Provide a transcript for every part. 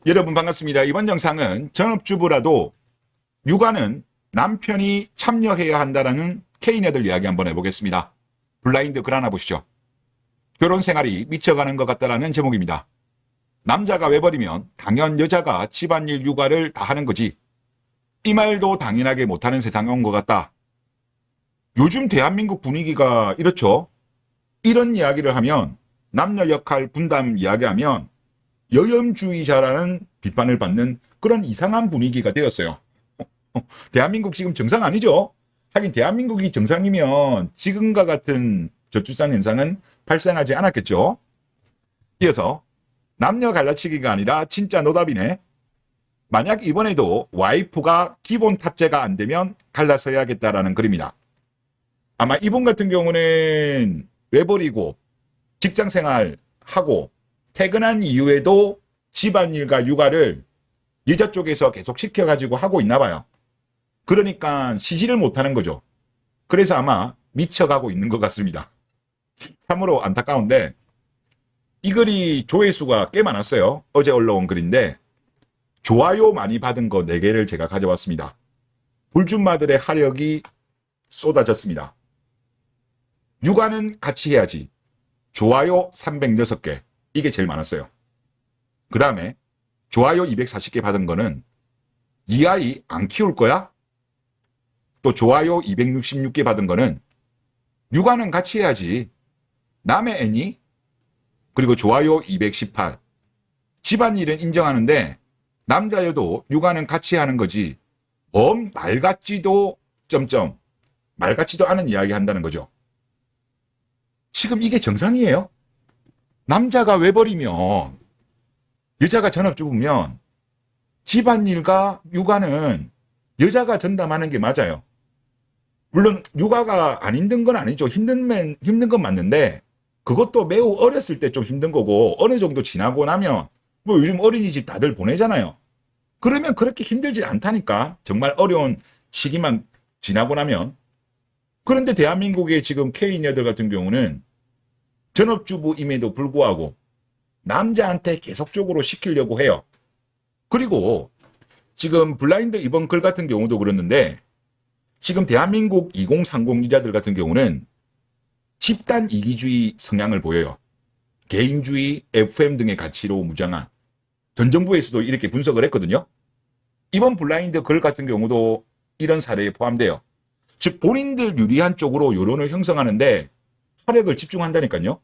여러분 반갑습니다. 이번 영상은 전업주부라도 육아는 남편이 참여해야 한다는 K녀들 이야기 한번 해보겠습니다. 블라인드 글 하나 보시죠. 결혼 생활이 미쳐가는 것 같다라는 제목입니다. 남자가 외버리면 당연 여자가 집안일 육아를 다 하는 거지. 이 말도 당연하게 못하는 세상이 온 것 같다. 요즘 대한민국 분위기가 이렇죠. 이런 이야기를 하면 남녀 역할 분담 이야기하면 여염주의자라는 비판을 받는 그런 이상한 분위기가 되었어요. 대한민국 지금 정상 아니죠? 하긴 대한민국이 정상이면 지금과 같은 저출산 현상은 발생하지 않았겠죠? 이어서 남녀 갈라치기가 아니라 진짜 노답이네. 만약 이번에도 와이프가 기본 탑재가 안 되면 갈라서야겠다라는 글입니다. 아마 이분 같은 경우는 외버리고 직장생활하고 퇴근한 이후에도 집안일과 육아를 여자 쪽에서 계속 시켜가지고 하고 있나 봐요. 그러니까 쉬지를 못하는 거죠. 그래서 아마 미쳐가고 있는 것 같습니다. 참으로 안타까운데 이 글이 조회수가 꽤 많았어요. 어제 올라온 글인데 좋아요 많이 받은 거 4개를 제가 가져왔습니다. 불준마들의 하력이 쏟아졌습니다. 육아는 같이 해야지. 좋아요 306개. 이게 제일 많았어요. 그 다음에 좋아요 240개 받은 거는 이 아이 안 키울 거야? 또 좋아요 266개 받은 거는 육아는 같이 해야지. 남의 애니? 그리고 좋아요 218. 집안일은 인정하는데 남자여도 육아는 같이 하는 거지. 말 같지도 점점 말 같지도 않은 이야기 한다는 거죠. 지금 이게 정상이에요? 남자가 외버리면 여자가 전업주부면 집안일과 육아는 여자가 전담하는 게 맞아요. 물론 육아가 안 힘든 건 아니죠. 힘든 건 맞는데 그것도 매우 어렸을 때 좀 힘든 거고 어느 정도 지나고 나면 뭐 요즘 어린이집 다들 보내잖아요. 그러면 그렇게 힘들지 않다니까. 정말 어려운 시기만 지나고 나면. 그런데 대한민국의 지금 K녀들 같은 경우는 전업주부임에도 불구하고 남자한테 계속적으로 시키려고 해요. 그리고 지금 블라인드 이번 글 같은 경우도 그랬는데 지금 대한민국 2030 기자들 같은 경우는 집단 이기주의 성향을 보여요. 개인주의, FM 등의 가치로 무장한. 전 정부에서도 이렇게 분석을 했거든요. 이번 블라인드 글 같은 경우도 이런 사례에 포함돼요. 즉 본인들 유리한 쪽으로 여론을 형성하는데 화력을 집중한다니까요.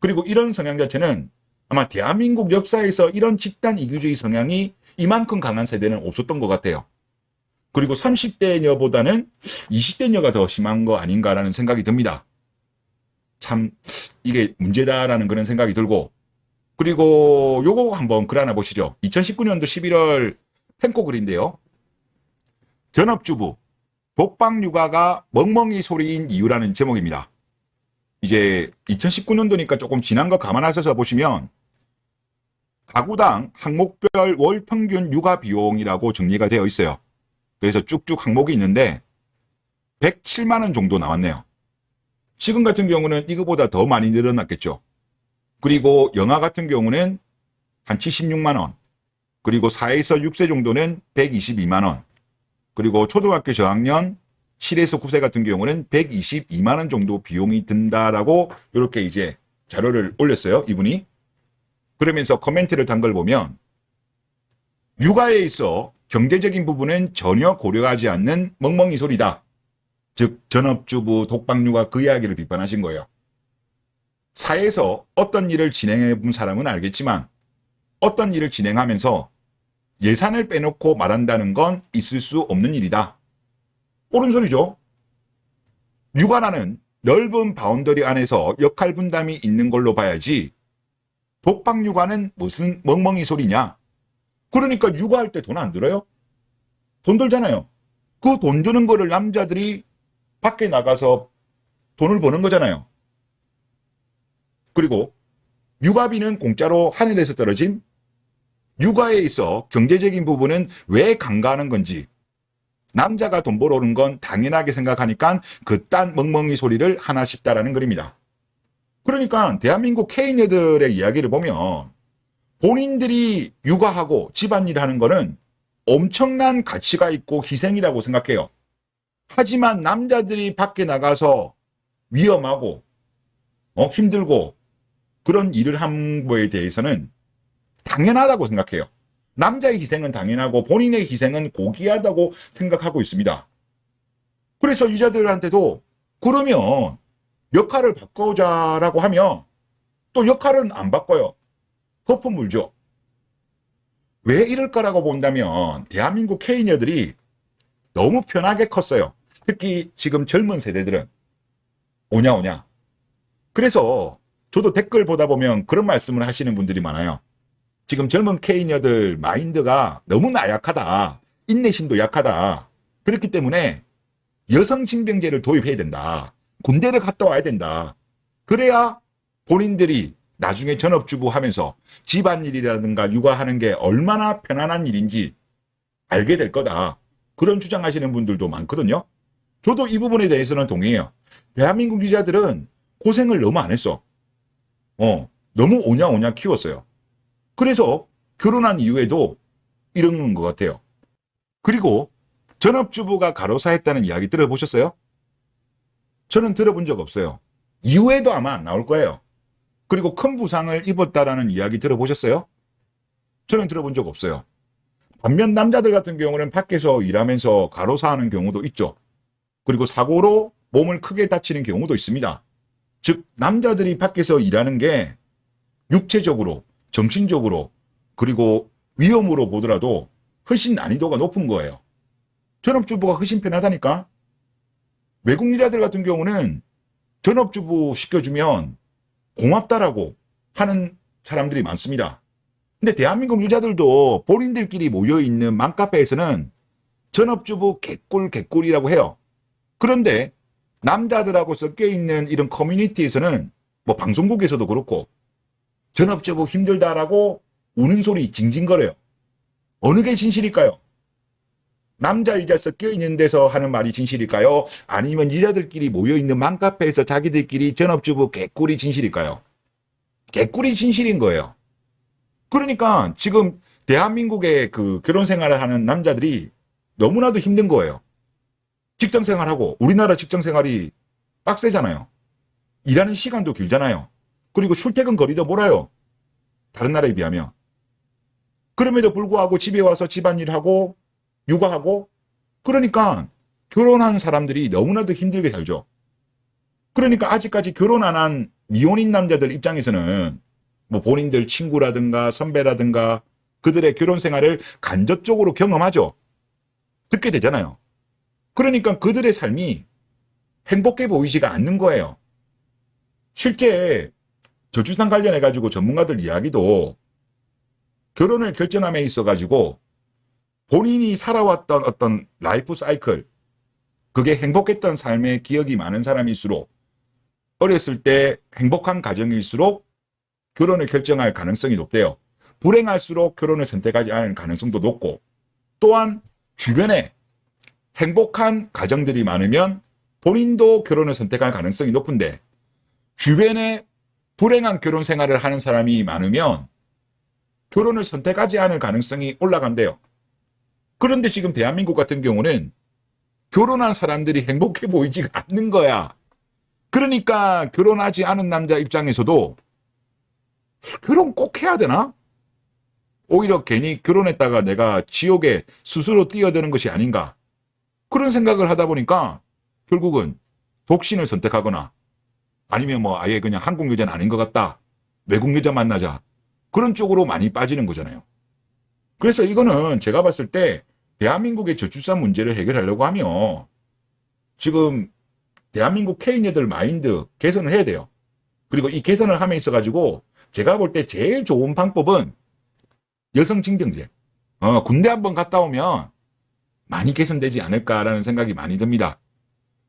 그리고 이런 성향 자체는 아마 대한민국 역사에서 이런 집단 이기주의 성향이 이만큼 강한 세대는 없었던 것 같아요. 그리고 30대녀보다는 20대녀가 더 심한 거 아닌가라는 생각이 듭니다. 참 이게 문제다라는 그런 생각이 들고, 그리고 요거 한번 글 하나 보시죠. 2019년도 11월 펜코 글인데요. 전업주부 독박육아가 멍멍이 소리인 이유라는 제목입니다. 이제 2019년도니까 조금 지난 거 감안하셔서 보시면 가구당 항목별 월 평균 육아 비용이라고 정리가 되어 있어요. 그래서 쭉쭉 항목이 있는데 107만 원 정도 나왔네요. 지금 같은 경우는 이거보다 더 많이 늘어났겠죠. 그리고 영아 같은 경우는 한 76만 원, 그리고 4에서 6세 정도는 122만 원, 그리고 초등학교 저학년 7에서 9세 같은 경우는 122만 원 정도 비용이 든다라고 이렇게 이제 자료를 올렸어요, 이분이. 그러면서 코멘트를 단 걸 보면 육아에 있어 경제적인 부분은 전혀 고려하지 않는 멍멍이 소리다. 즉 전업주부 독박육아 그 이야기를 비판하신 거예요. 사회에서 어떤 일을 진행해 본 사람은 알겠지만 어떤 일을 진행하면서 예산을 빼놓고 말한다는 건 있을 수 없는 일이다. 옳은 소리죠. 육아라는 넓은 바운더리 안에서 역할 분담이 있는 걸로 봐야지 독박육아는 무슨 멍멍이 소리냐. 그러니까 육아할 때 돈 안 들어요? 돈 들잖아요. 그 돈 드는 거를 남자들이 밖에 나가서 돈을 버는 거잖아요. 그리고 육아비는 공짜로 하늘에서 떨어짐? 육아에 있어 경제적인 부분은 왜 간과하는 건지 남자가 돈 벌어오는 건 당연하게 생각하니까 그딴 멍멍이 소리를 하나 싶다라는 글입니다. 그러니까 대한민국 K녀들의 이야기를 보면 본인들이 육아하고 집안일 하는 거는 엄청난 가치가 있고 희생이라고 생각해요. 하지만 남자들이 밖에 나가서 위험하고 힘들고 그런 일을 한 거에 대해서는 당연하다고 생각해요. 남자의 희생은 당연하고 본인의 희생은 고귀하다고 생각하고 있습니다. 그래서 여자들한테도 그러면 역할을 바꾸자라고 하면 또 역할은 안 바꿔요. 거품 물죠. 왜 이럴까라고 본다면 대한민국 K녀들이 너무 편하게 컸어요. 특히 지금 젊은 세대들은 오냐. 그래서 저도 댓글 보다 보면 그런 말씀을 하시는 분들이 많아요. 지금 젊은 K녀들 마인드가 너무 나약하다. 인내심도 약하다. 그렇기 때문에 여성징병제를 도입해야 된다. 군대를 갔다 와야 된다. 그래야 본인들이 나중에 전업주부 하면서 집안일이라든가 육아하는 게 얼마나 편안한 일인지 알게 될 거다. 그런 주장하시는 분들도 많거든요. 저도 이 부분에 대해서는 동의해요. 대한민국 여자들은 고생을 너무 안 했어. 너무 오냐 키웠어요. 그래서 결혼한 이후에도 이런 것 같아요. 그리고 전업주부가 가로사했다는 이야기 들어보셨어요? 저는 들어본 적 없어요. 이후에도 아마 안 나올 거예요. 그리고 큰 부상을 입었다라는 이야기 들어보셨어요? 저는 들어본 적 없어요. 반면 남자들 같은 경우는 밖에서 일하면서 가로사하는 경우도 있죠. 그리고 사고로 몸을 크게 다치는 경우도 있습니다. 즉 남자들이 밖에서 일하는 게 육체적으로, 정신적으로, 그리고 위험으로 보더라도 훨씬 난이도가 높은 거예요. 전업주부가 훨씬 편하다니까. 외국 여자들 같은 경우는 전업주부 시켜주면 고맙다라고 하는 사람들이 많습니다. 근데 대한민국 여자들도 본인들끼리 모여있는 맘카페에서는 전업주부 개꿀이라고 해요. 그런데 남자들하고 섞여있는 이런 커뮤니티에서는 뭐 방송국에서도 그렇고 전업주부 힘들다라고 우는 소리 징징거려요. 어느 게 진실일까요? 남자 여자 섞여있는 데서 하는 말이 진실일까요? 아니면 여자들끼리 모여있는 맘카페에서 자기들끼리 전업주부 개꿀이 진실일까요? 개꿀이 진실인 거예요. 그러니까 지금 대한민국의 그 결혼 생활을 하는 남자들이 너무나도 힘든 거예요. 직장 생활하고 우리나라 직장 생활이 빡세잖아요. 일하는 시간도 길잖아요. 그리고 출퇴근 거리도 멀어요. 다른 나라에 비하면. 그럼에도 불구하고 집에 와서 집안일하고 육아하고 그러니까 결혼한 사람들이 너무나도 힘들게 살죠. 그러니까 아직까지 결혼 안 한 미혼인 남자들 입장에서는 뭐 본인들 친구라든가 선배라든가 그들의 결혼 생활을 간접적으로 경험하죠. 듣게 되잖아요. 그러니까 그들의 삶이 행복해 보이지가 않는 거예요. 실제 저출산 관련해가지고 전문가들 이야기도 결혼을 결정함에 있어가지고 본인이 살아왔던 어떤 라이프 사이클, 그게 행복했던 삶의 기억이 많은 사람일수록 어렸을 때 행복한 가정일수록 결혼을 결정할 가능성이 높대요. 불행할수록 결혼을 선택하지 않을 가능성도 높고 또한 주변에 행복한 가정들이 많으면 본인도 결혼을 선택할 가능성이 높은데 주변에 불행한 결혼 생활을 하는 사람이 많으면 결혼을 선택하지 않을 가능성이 올라간대요. 그런데 지금 대한민국 같은 경우는 결혼한 사람들이 행복해 보이지가 않는 거야. 그러니까 결혼하지 않은 남자 입장에서도 결혼 꼭 해야 되나? 오히려 괜히 결혼했다가 내가 지옥에 스스로 뛰어드는 것이 아닌가. 그런 생각을 하다 보니까 결국은 독신을 선택하거나 아니면 뭐 아예 그냥 한국 여자는 아닌 것 같다. 외국 여자 만나자. 그런 쪽으로 많이 빠지는 거잖아요. 그래서 이거는 제가 봤을 때 대한민국의 저출산 문제를 해결하려고 하면 지금 대한민국 K녀들 마인드 개선을 해야 돼요. 그리고 이 개선을 함에 있어가지고 제가 볼 때 제일 좋은 방법은 여성징병제. 군대 한번 갔다 오면 많이 개선되지 않을까라는 생각이 많이 듭니다.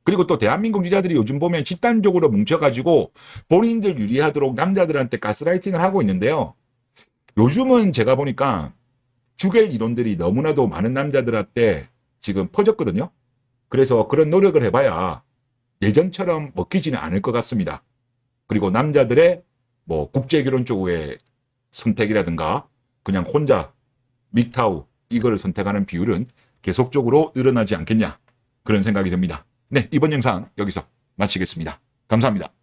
그리고 또 대한민국 여자들이 요즘 보면 집단적으로 뭉쳐가지고 본인들 유리하도록 남자들한테 가스라이팅을 하고 있는데요. 요즘은 제가 보니까 주겔 이론들이 너무나도 많은 남자들한테 지금 퍼졌거든요. 그래서 그런 노력을 해봐야 예전처럼 먹히지는 않을 것 같습니다. 그리고 남자들의 뭐 국제결혼 쪽에 선택이라든가 그냥 혼자 믹타우 이거를 선택하는 비율은 계속적으로 늘어나지 않겠냐 그런 생각이 듭니다. 네, 이번 영상 여기서 마치겠습니다. 감사합니다.